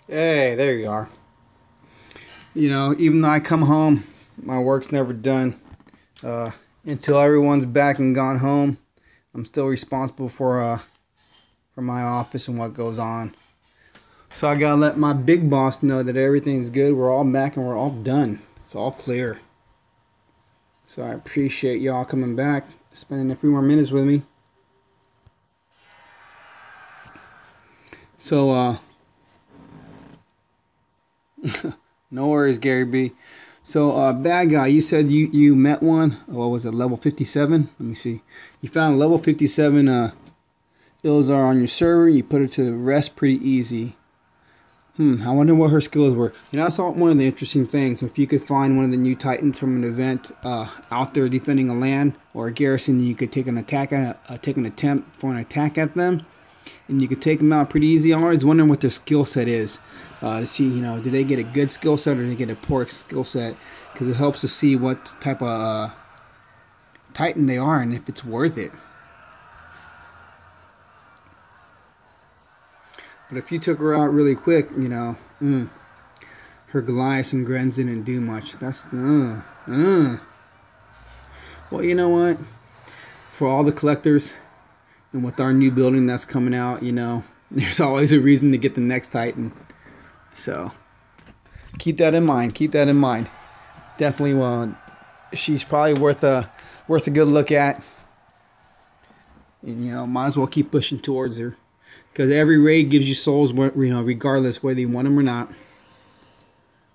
Hey, there you are. You know, even though I come home, my work's never done. Until everyone's back and gone home, I'm still responsible for my office and what goes on. So I gotta let my big boss know that everything's good. We're all back and we're all done. It's all clear. So I appreciate y'all coming back, spending a few more minutes with me. So no worries, Gary B. So, bad guy, you said you met one. What was it, level 57? Let me see. You found a level 57 Ilzar on your server. You put her to rest pretty easy. I wonder what her skills were. You know, I saw one of the interesting things. If you could find one of the new titans from an event out there defending a land or a garrison, you could take an attack at take an attempt for an attack at them, and you could take them out pretty easy. I'm always wondering what their skill set is. To see, you know, do they get a good skill set or do they get a poor skill set? Because it helps to see what type of Titan they are and if it's worth it. But if you took her out really quick, you know, her Goliath and Grens didn't do much. That's Well, you know what? For all the collectors, and with our new building that's coming out, you know, there's always a reason to get the next Titan. So keep that in mind. Keep that in mind. Definitely, she's probably worth a good look at. And you know, might as well keep pushing towards her, because every raid gives you souls, you know, regardless whether you want them or not.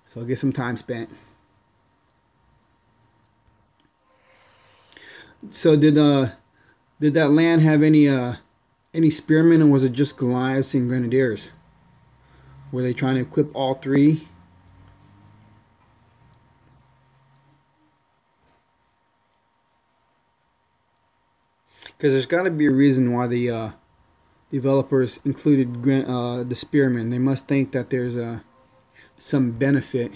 So get some time spent. So did that land have any spearmen, or was it just Goliaths and Grenadiers? Were they trying to equip all three? Because there's got to be a reason why the developers included the spearmen. They must think that there's some benefit.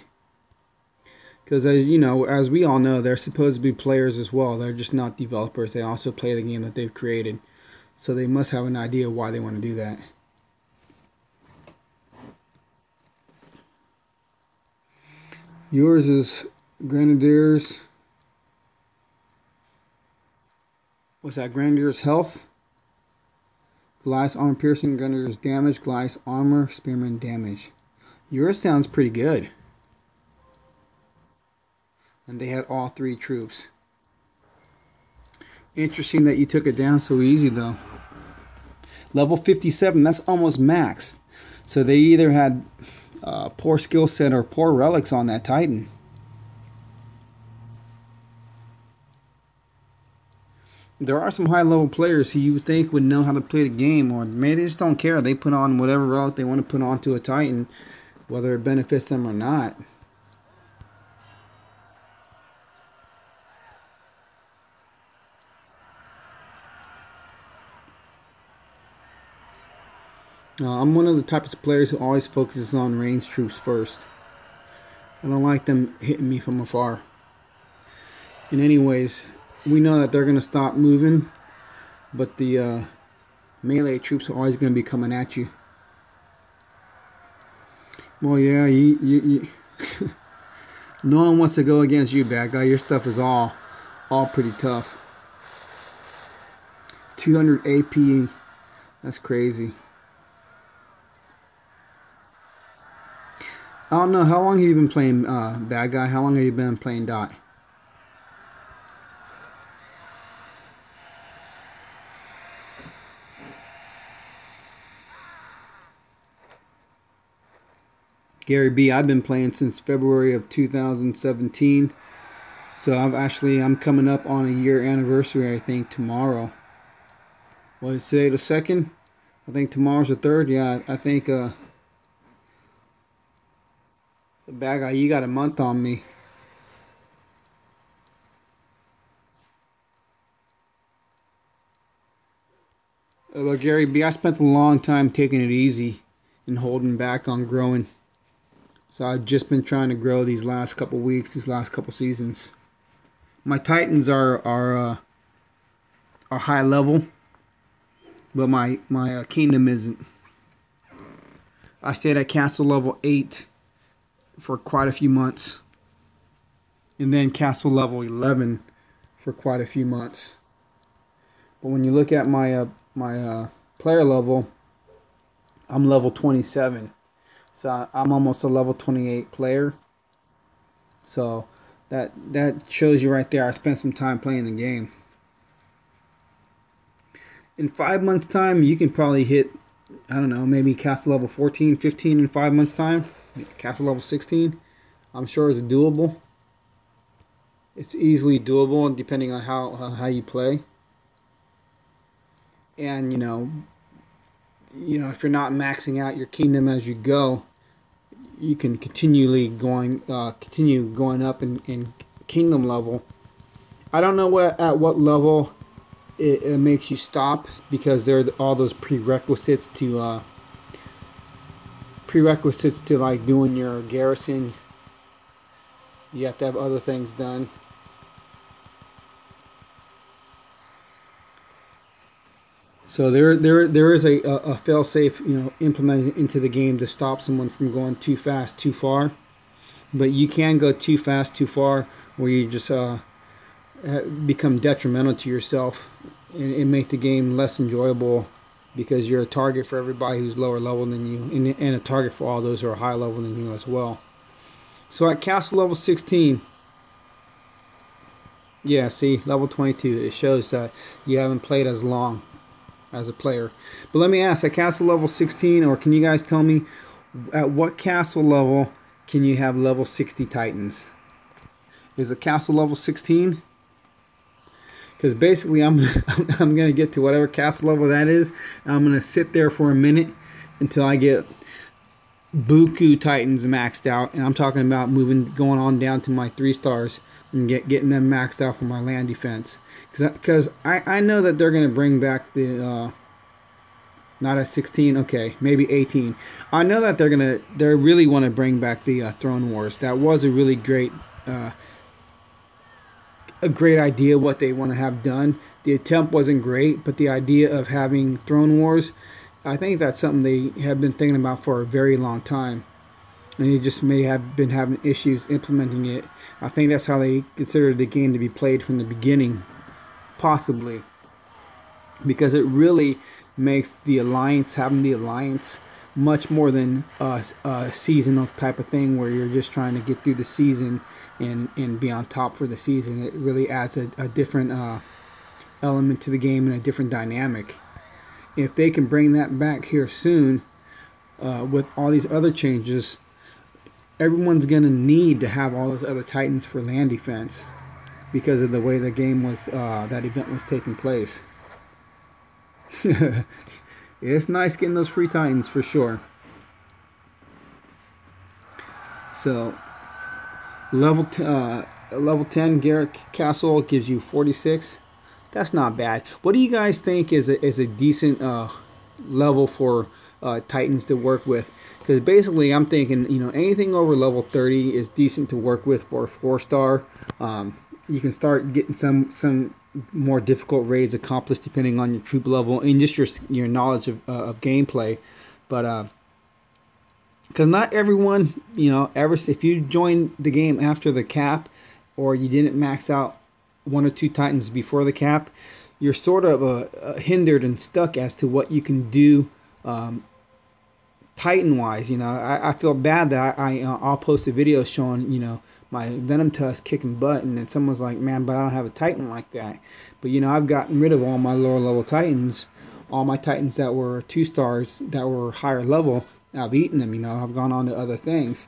Because as you know, as we all know, they're supposed to be players as well. They're just not developers. They also play the game that they've created. So they must have an idea why they want to do that. Yours is Grenadiers. What's that? Grenadiers health. Goliath armor piercing. Grenadiers damage. Goliath armor. Spearman damage. Yours sounds pretty good. And they had all three troops. Interesting that you took it down so easy though. Level 57. That's almost max. So they either had poor skill set or poor relics on that Titan. There are some high level players who you would think would know how to play the game, or maybe they just don't care. They put on whatever relic they want to put onto a Titan, whether it benefits them or not. I'm one of the types of players who always focuses on ranged troops first. I don't like them hitting me from afar. And anyways, we know that they're going to stop moving, but the melee troops are always going to be coming at you. Well, yeah, you no one wants to go against you, bad guy. Your stuff is all pretty tough. 200 AP, that's crazy. I don't know, how long have you been playing bad guy? How long have you been playing Dot? Gary B, I've been playing since February of 2017. So I'm coming up on a year anniversary, I think, tomorrow. What is today, the 2nd? I think tomorrow's the 3rd. Yeah, I think the bad guy, you got a month on me. But Gary B, I spent a long time taking it easy and holding back on growing. So I've just been trying to grow these last couple weeks, these last couple seasons. My Titans are high level, but my kingdom isn't. I stayed at castle level 8 for quite a few months, and then castle level 11 for quite a few months. But when you look at my player level, I'm level 27, so I'm almost a level 28 player. So that shows you right there I spent some time playing the game. In 5 months time, you can probably hit, I don't know, maybe castle level 14, 15 in 5 months time. Castle level 16, I'm sure it's doable. It's easily doable depending on how you play. And you know, if you're not maxing out your kingdom as you go, you can continue going up in kingdom level. I don't know at what level it makes you stop, because there are all those prerequisites to like doing your garrison. You have to have other things done. So there is a fail-safe, implemented into the game to stop someone from going too fast, too far. But you can go too fast, too far, where you just become detrimental to yourself and make the game less enjoyable, because you're a target for everybody who's lower level than you, and a target for all those who are high level than you as well. So at castle level 16, yeah, see, level 22, it shows that you haven't played as long as a player. But let me ask, at castle level 16, or can you guys tell me at what castle level can you have level 60 titans? Is it castle level 16? Because basically I'm gonna get to whatever castle level that is, and I'm gonna sit there for a minute until I get buku titans maxed out, and I'm talking about going on down to my 3 stars and getting them maxed out for my land defense. Because I know that they're gonna bring back the not at 16, okay, maybe 18. I know that they really want to bring back the throne wars. That was a really great idea, what they want to have done. The attempt wasn't great, but the idea of having throne wars, I think that's something they have been thinking about for a very long time, and they just may have been having issues implementing it. I think that's how they considered the game to be played from the beginning, possibly, because it really makes having the alliance much more than a seasonal type of thing where you're just trying to get through the season and be on top for the season. It really adds a different element to the game and a different dynamic. If they can bring that back here soon, with all these other changes, everyone's going to need to have all those other titans for land defense, because of the way the game was, that event was taking place. It's nice getting those free titans for sure. So level 10 Garrett Castle gives you 46. That's not bad. What do you guys think is a decent level for titans to work with? Because basically I'm thinking, anything over level 30 is decent to work with for a 4-star. You can start getting some more difficult raids accomplished depending on your troop level and just your knowledge of gameplay. But because not everyone, if you join the game after the cap, or you didn't max out 1 or 2 titans before the cap, you're sort of hindered and stuck as to what you can do titan wise. I feel bad that I'll post a video showing my Venom Tusk kicking butt, and then someone's like, man, but I don't have a titan like that. But I've gotten rid of all my lower level titans, all my titans that were 2 stars that were higher level. I've eaten them. I've gone on to other things.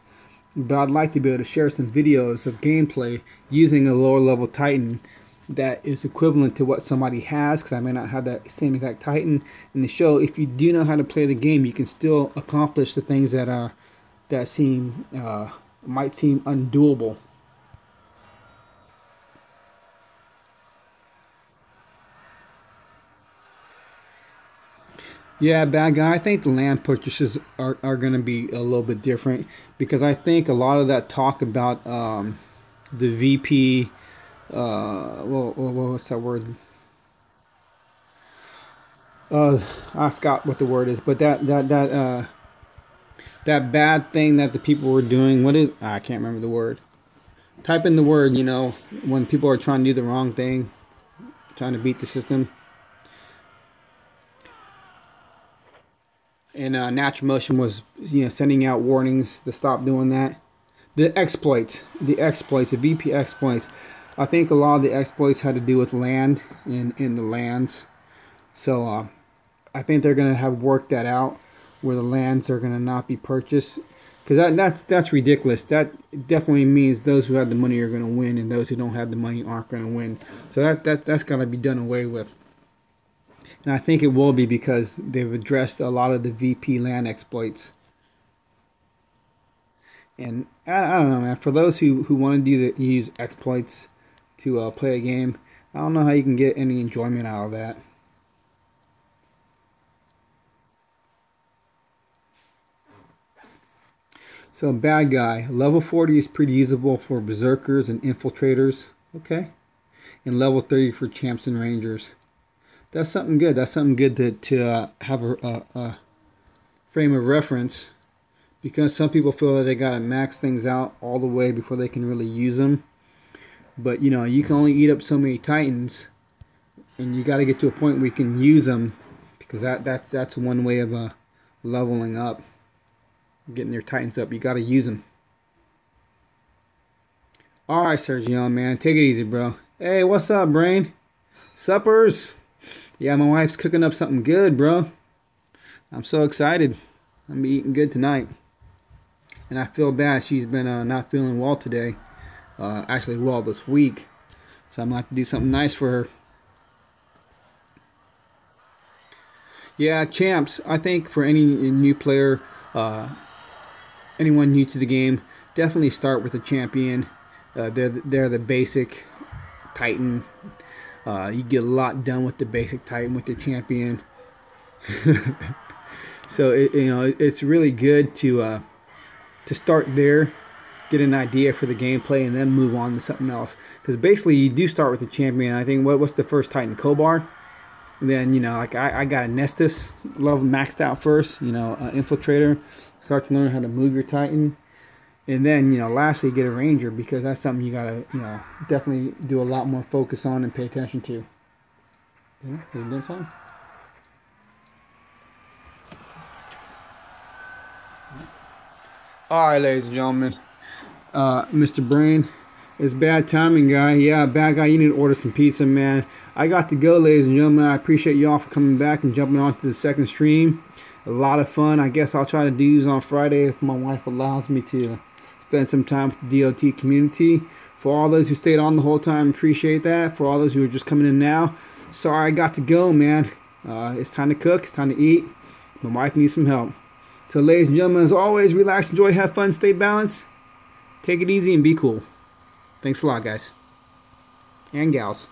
But I'd like to be able to share some videos of gameplay using a lower level titan that is equivalent to what somebody has, because I may not have that same exact titan, and to show if you do know how to play the game, you can still accomplish the things that might seem undoable. Yeah, bad guy. I think the land purchases are going to be a little bit different, because I think a lot of that talk about the VP, what's that word? I forgot what the word is, but that that bad thing that the people were doing. What is, I can't remember the word. Type in the word, you know, when people are trying to do the wrong thing, trying to beat the system. And Natural Motion was, you know, sending out warnings to stop doing that. The exploits, the VP exploits. I think a lot of the exploits had to do with land in the lands. So I think they're gonna have worked that out, where the lands are gonna not be purchased, because that's ridiculous. That definitely means those who have the money are gonna win, and those who don't have the money aren't gonna win. So that's gotta be done away with. And I think it will be, because they've addressed a lot of the VP land exploits. And I don't know, man. For those who want to use exploits to play a game, I don't know how you can get any enjoyment out of that. So bad guy, level 40 is pretty usable for berserkers and infiltrators. Okay, and level 30 for champs and rangers. That's something good. That's something good to have a frame of reference, because some people feel that they gotta max things out all the way before they can really use them. But you know, you can only eat up so many titans, and you got to get to a point where you can use them, because that's one way of leveling up, getting your titans up. You got to use them. All right, Sergio, man, take it easy, bro. Hey, what's up, brain? Suppers? Yeah, my wife's cooking up something good, bro. I'm so excited. I'm gonna be eating good tonight. And I feel bad. She's been not feeling well today. Actually, well this week. So I'm gonna have to do something nice for her. Yeah, champs. I think for any new player, anyone new to the game, definitely start with a champion. They're the basic Titan. You get a lot done with the basic Titan with the champion. So it's really good to start there, get an idea for the gameplay, and then move on to something else. Because basically you do start with the champion. I think what's the first Titan? Kobar. And then like I got a Nestus, love maxed out first. Infiltrator. Start to learn how to move your Titan. And then, lastly, get a Ranger, because that's something you gotta, definitely do a lot more focus on and pay attention to. Yeah, is it done time? All right, ladies and gentlemen, Mr. Brain, it's bad timing, guy. Yeah, bad guy. You need to order some pizza, man. I got to go, ladies and gentlemen. I appreciate y'all for coming back and jumping on to the second stream. A lot of fun. I guess I'll try to do these on Friday if my wife allows me to. Spend some time with the DOT community. For all those who stayed on the whole time, appreciate that. For all those who are just coming in now, sorry I got to go, man. It's time to cook. It's time to eat. My wife needs some help. So, ladies and gentlemen, as always, relax, enjoy, have fun, stay balanced. Take it easy and be cool. Thanks a lot, guys. And gals.